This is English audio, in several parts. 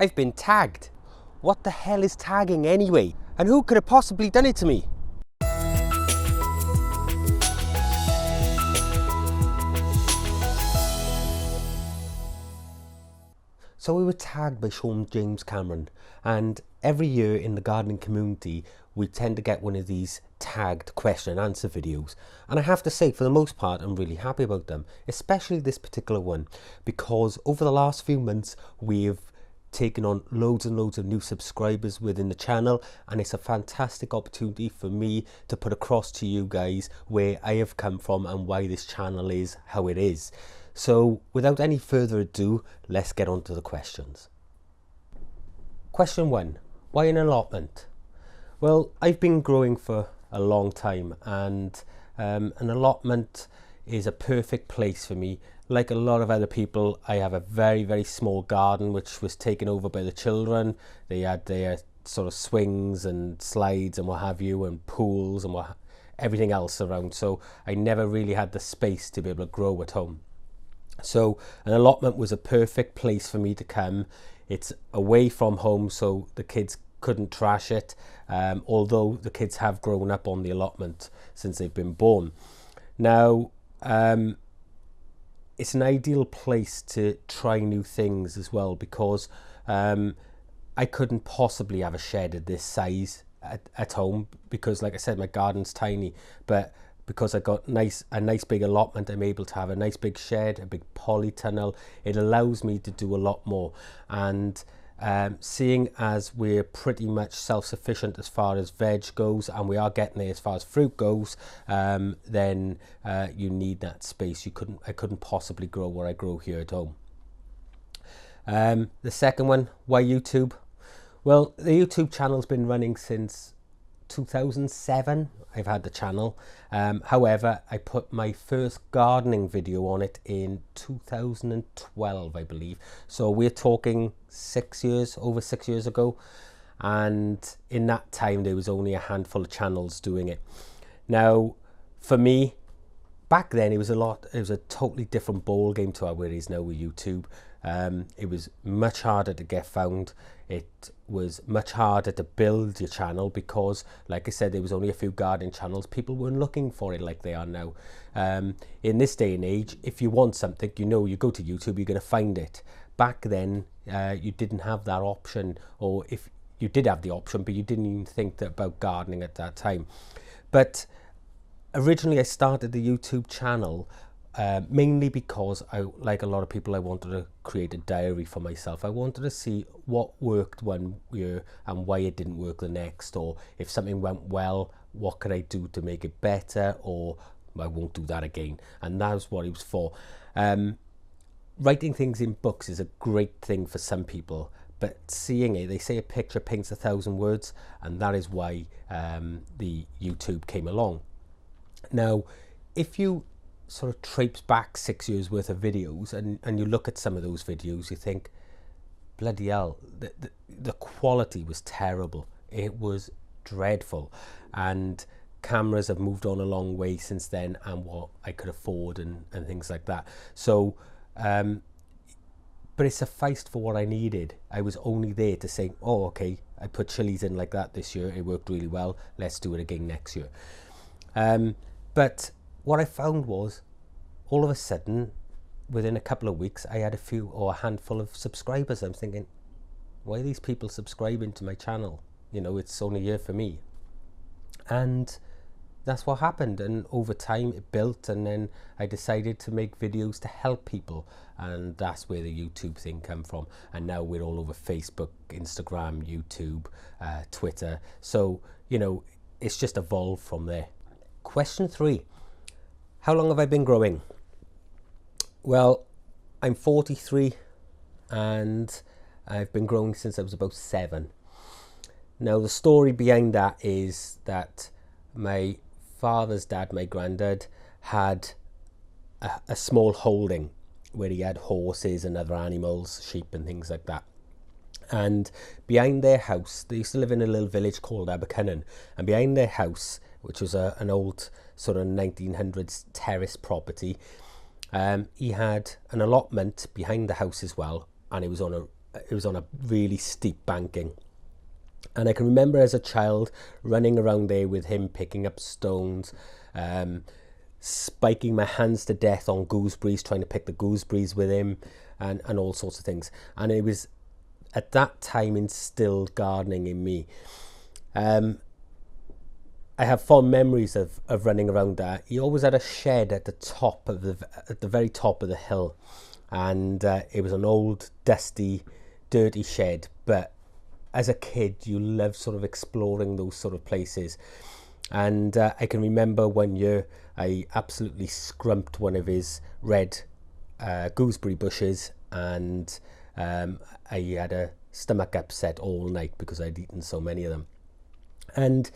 I've been tagged. What the hell is tagging anyway? And who could have possibly done it to me? So we were tagged by Sean James Cameron, and every year in the gardening community we tend to get one of these tagged question and answer videos, and I have to say for the most part I'm really happy about them, especially this particular one, because over the last few months we've taken on loads and loads of new subscribers within the channel, and it's a fantastic opportunity for me to put across to you guys where I have come from and why this channel is how it is. So without any further ado, let's get on to the questions. Question 1. Why an allotment? Well, I've been growing for a long time, and an allotment is a perfect place for me. Like a lot of other people, I have a very, very small garden which was taken over by the children. They had their sort of swings and slides and what have you, and pools and everything else around. So I never really had the space to be able to grow at home. So an allotment was a perfect place for me to come. It's away from home, so the kids couldn't trash it, although the kids have grown up on the allotment since they've been born. Now, it's an ideal place to try new things as well, because I couldn't possibly have a shed of this size at home, because like I said, my garden's tiny, but because I got a nice big allotment, I'm able to have a nice big shed, a big polytunnel. It allows me to do a lot more. And seeing as we're pretty much self-sufficient as far as veg goes, and we are getting there as far as fruit goes, then you need that space. I couldn't possibly grow what I grow here at home. The second one, why YouTube? Well, the YouTube channel's been running since 2007. I've had the channel. However, I put my first gardening video on it in 2012, I believe. So we're talking over 6 years ago. And in that time, there was only a handful of channels doing it. Now, for me, back then, it was a totally different ball game to how it is now with YouTube. It was much harder to get found. It was much harder to build your channel because, like I said, there was only a few gardening channels. People weren't looking for it like they are now. In this day and age, if you want something, you go to YouTube, you're going to find it. Back then, you didn't have that option, or if you did have the option, but you didn't even think about gardening at that time. But originally, I started the YouTube channel mainly because like a lot of people, I wanted to create a diary for myself. I wanted to see what worked one year and why it didn't work the next, or if something went well, what could I do to make it better, or I won't do that again. And that was what it was for. Writing things in books is a great thing for some people, but seeing it, they say a picture paints 1,000 words, and that is why the YouTube came along. Now, if you sort of traipse back 6 years worth of videos and you look at some of those videos, you think, bloody hell, the quality was terrible. It was dreadful, and cameras have moved on a long way since then, and what I could afford and things like that. So but it sufficed for what I needed. I was only there to say, oh, okay, I put chilies in like that this year, it worked really well, let's do it again next year. But what I found was, all of a sudden, within a couple of weeks, I had a handful of subscribers. I'm thinking, why are these people subscribing to my channel? It's only here for me. And that's what happened. And over time, it built. And then I decided to make videos to help people. And that's where the YouTube thing came from. And now we're all over Facebook, Instagram, YouTube, Twitter. So, it's just evolved from there. Question 3. How long have I been growing? Well, I'm 43 and I've been growing since I was about 7. Now, the story behind that is that my father's dad, my granddad, had a small holding where he had horses and other animals, sheep and things like that. And behind their house, they used to live in a little village called Abercynon, and behind their house, which was an old sort of 1900s terrace property, he had an allotment behind the house as well, and it was on it was on a really steep banking. And I can remember as a child running around there with him, picking up stones, spiking my hands to death on gooseberries, trying to pick the gooseberries with him, and all sorts of things. And it was at that time instilled gardening in me. I have fond memories of running around there. He always had a shed at the very top of the hill, and it was an old, dusty, dirty shed. But as a kid, you love sort of exploring those sort of places. And I can remember one year I absolutely scrumped one of his red gooseberry bushes, and I had a stomach upset all night because I'd eaten so many of them. And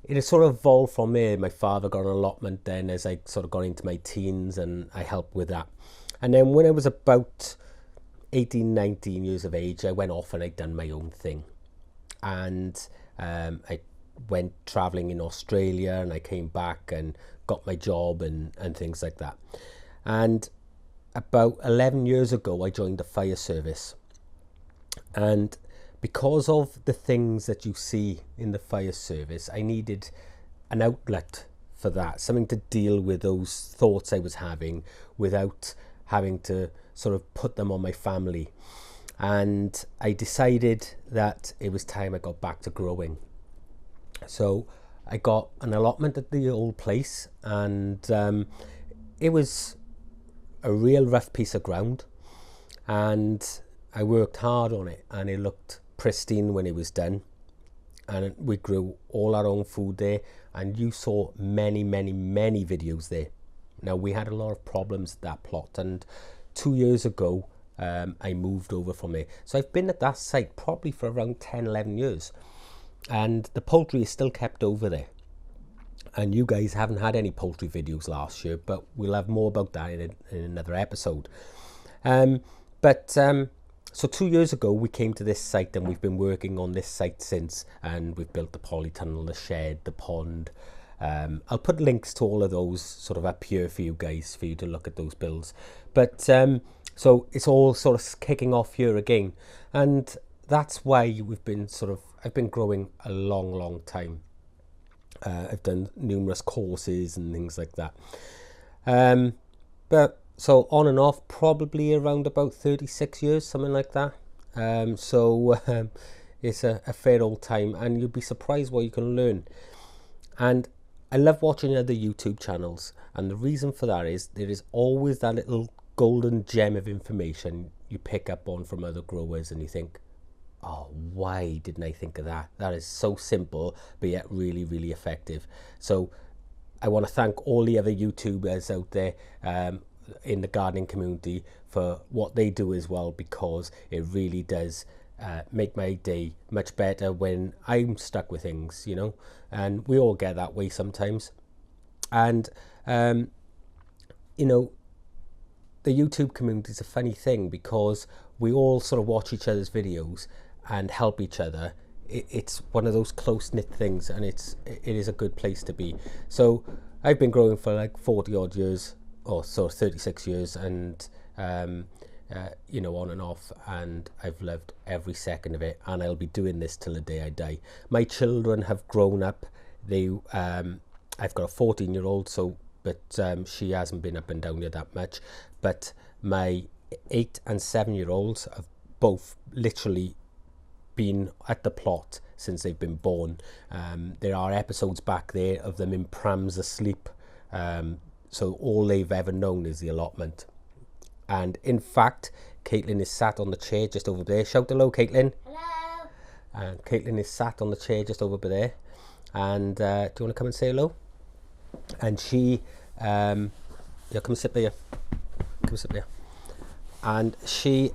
it has sort of evolved from there. My father got an allotment then as I sort of got into my teens, and I helped with that. And then when I was about 18, 19 years of age, I went off and I'd done my own thing. And I went traveling in Australia, and I came back and got my job and things like that. And about 11 years ago, I joined the fire service. And because of the things that you see in the fire service, I needed an outlet for that, something to deal with those thoughts I was having without having to sort of put them on my family. And I decided that it was time I got back to growing. So I got an allotment at the old place, and it was a real rough piece of ground, and I worked hard on it, and it looked pristine when it was done. And we grew all our own food there, and you saw many videos there. Now, we had a lot of problems at that plot, and 2 years ago I moved over from there. So I've been at that site probably for around 10-11 years, and the poultry is still kept over there. And you guys haven't had any poultry videos last year, but we'll have more about that in another episode. So 2 years ago we came to this site, and we've been working on this site since, and we've built the polytunnel, the shed, the pond. I'll put links to all of those sort of up here for you guys, for you to look at those builds. But so it's all sort of kicking off here again, and that's why I've been growing a long time. I've done numerous courses and things like that. But so on and off, probably around about 36 years, something like that. It's a fair old time, and you'll be surprised what you can learn. And I love watching other YouTube channels, and the reason for that is there is always that little golden gem of information you pick up on from other growers, and you think, oh, why didn't I think of that? That is so simple, but yet really effective. So I want to thank all the other YouTubers out there in the gardening community for what they do as well, because it really does make my day much better when I'm stuck with things, you know, and we all get that way sometimes. And you know, the YouTube community is a funny thing, because we all sort of watch each other's videos and help each other. It's one of those close-knit things, and it is a good place to be. So I've been growing for like 40 odd years, or so 36 years, and you know, on and off, and I've loved every second of it, and I'll be doing this till the day I die. My children have grown up. I've got a 14-year-old, but she hasn't been up and down here that much. But my 8 and 7-year-olds have both literally been at the plot since they've been born. There are episodes back there of them in prams asleep. So all they've ever known is the allotment. And in fact, Caitlin is sat on the chair just over there. Shout hello, Caitlin. Hello. And Caitlin is sat on the chair just over there. And do you want to come and say hello? And she, yeah, come sit there. Come sit there. And she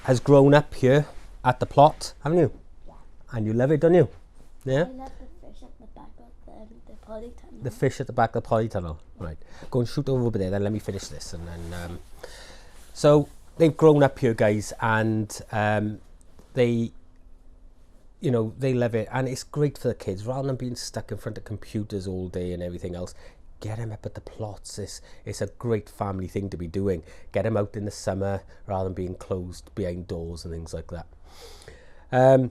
has grown up here at the plot, haven't you? Yeah. And you love it, don't you? Yeah? I love the fish at the back of the polytunnel. The fish at the back of the polytunnel. Right. Go and shoot over there, then let me finish this. And then, so they've grown up here, guys, and they, you know, they love it. And it's great for the kids. Rather than being stuck in front of computers all day and everything else, get them up at the plots. It's a great family thing to be doing. Get them out in the summer rather than being closed behind doors and things like that.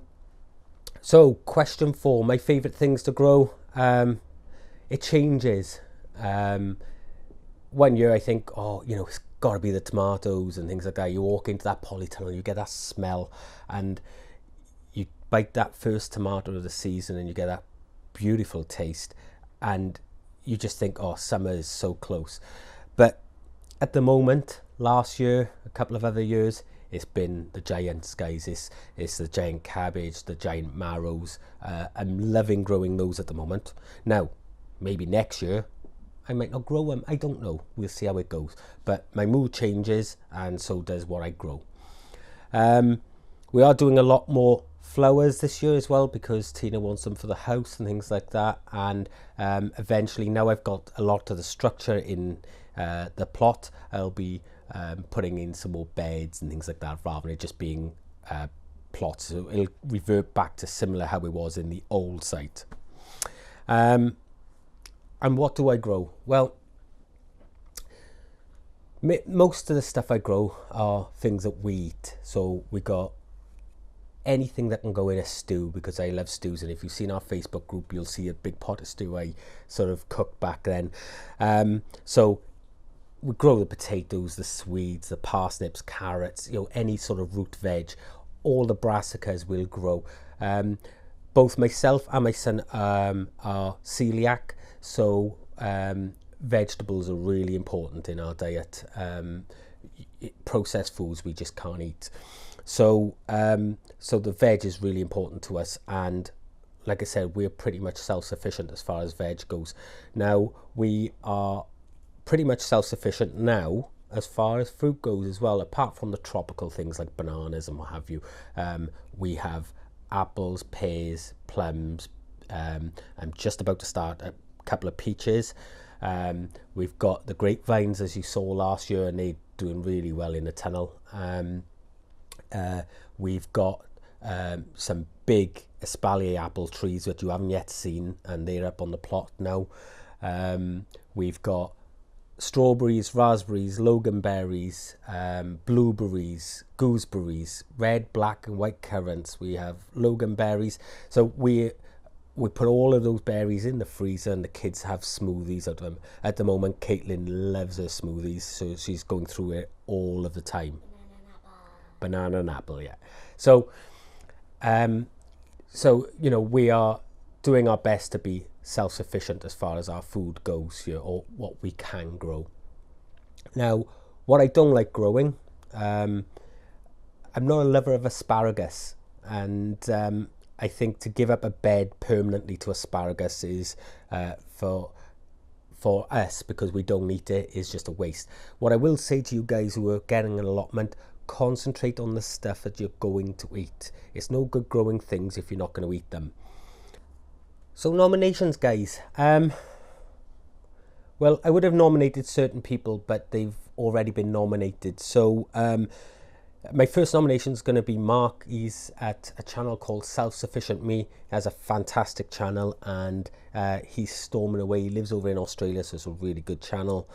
So question 4, my favorite things to grow. It changes. One year I think, oh, you know, it's got to be the tomatoes and things like that. You walk into that polytunnel, you get that smell, and you bite that first tomato of the season and you get that beautiful taste, and you just think, oh, summer is so close. But at the moment, last year, a couple of other years, it's been the giants, guys. It's the giant cabbage, the giant marrows. I'm loving growing those at the moment. Now, maybe next year I might not grow them. I don't know. We'll see how it goes. But my mood changes, and so does what I grow. We are doing a lot more flowers this year as well, because Tina wants them for the house and things like that. And eventually, now I've got a lot of the structure in the plot, I'll be putting in some more beds and things like that, rather than it just being plots. So it'll revert back to similar how it was in the old site. And what do I grow? Well, most of the stuff I grow are things that we eat. So we got anything that can go in a stew, because I love stews, and if you've seen our Facebook group, you'll see a big pot of stew I sort of cooked back then. So we grow the potatoes, the Swedes, the parsnips, carrots, you know, any sort of root veg. All the brassicas will grow. Both myself and my son are celiac, so vegetables are really important in our diet. Processed foods we just can't eat. So so the veg is really important to us, and like I said, we're pretty much self-sufficient as far as veg goes. Now, we are pretty much self-sufficient now as far as fruit goes as well, apart from the tropical things like bananas and what have you. We have apples, pears, plums. I'm just about to start a couple of peaches. We've got the grapevines, as you saw last year, and they're doing really well in the tunnel. We've got some big espalier apple trees that you haven't yet seen, and they're up on the plot now. We've got strawberries, raspberries, loganberries, blueberries, gooseberries, red, black and white currants. We have loganberries. So we put all of those berries in the freezer, and the kids have smoothies out of them. At the moment, Caitlin loves her smoothies, so she's going through it all of the time. Banana and apple, yeah. So, so you know, we are doing our best to be self-sufficient as far as our food goes here, or what we can grow. Now, what I don't like growing, I'm not a lover of asparagus, and I think to give up a bed permanently to asparagus is for us, because we don't eat it, is just a waste. What I will say to you guys who are getting an allotment, concentrate on the stuff that you're going to eat. It's no good growing things if you're not going to eat them. So nominations, guys. Well, I would have nominated certain people, but they've already been nominated. So my first nomination is going to be Mark. He's at a channel called Self-Sufficient Me. He has a fantastic channel, and he's storming away. He lives over in Australia, so it's a really good channel.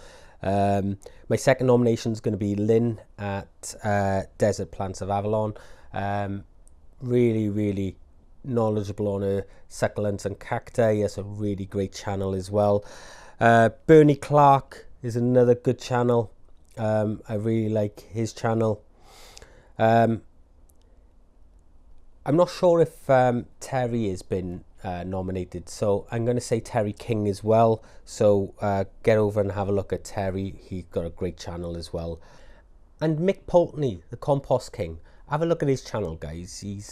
My second nomination is going to be Lynn at Desert Plants of Avalon. Really knowledgeable on her succulents and cacti. That's a really great channel as well. Bernie Clark is another good channel. I really like his channel. I'm not sure if Terry has been nominated, so I'm going to say Terry King as well. So get over and have a look at Terry. He's got a great channel as well. And Mick Pulteney, the Compost King. Have a look at his channel, guys. He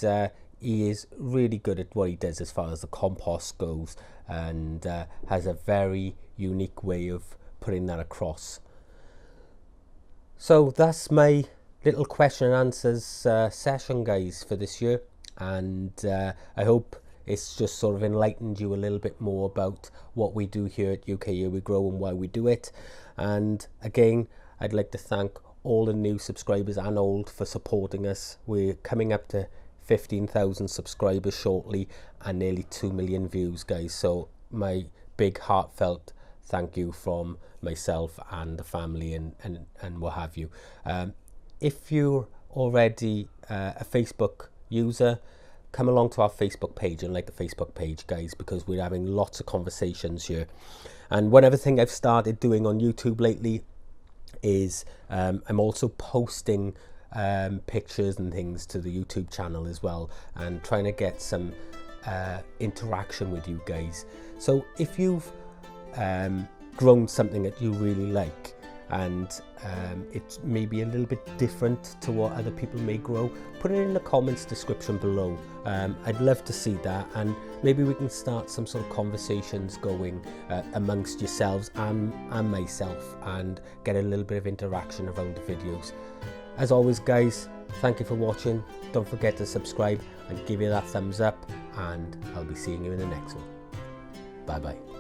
is really good at what he does as far as the compost goes, and has a very unique way of putting that across. So that's my little question and answers session, guys, for this year, and I hope it's just sort of enlightened you a little bit more about what we do here at UK Here We Grow and why we do it. And again, I'd like to thank all the new subscribers and old for supporting us. We're coming up to 15,000 subscribers shortly and nearly 2 million views, guys. So my big heartfelt thank you from myself and the family and what have you. If you're already a Facebook user, come along to our Facebook page and like the Facebook page, guys, because we're having lots of conversations here. And one other thing I've started doing on YouTube lately is I'm also posting pictures and things to the YouTube channel as well, and trying to get some interaction with you guys. So if you've grown something that you really like, and it's maybe a little bit different to what other people may grow, put it in the comments description below. I'd love to see that, and maybe we can start some sort of conversations going amongst yourselves and myself, and get a little bit of interaction around the videos. As always, guys, thank you for watching. Don't forget to subscribe and give you that thumbs up, and I'll be seeing you in the next one. Bye bye.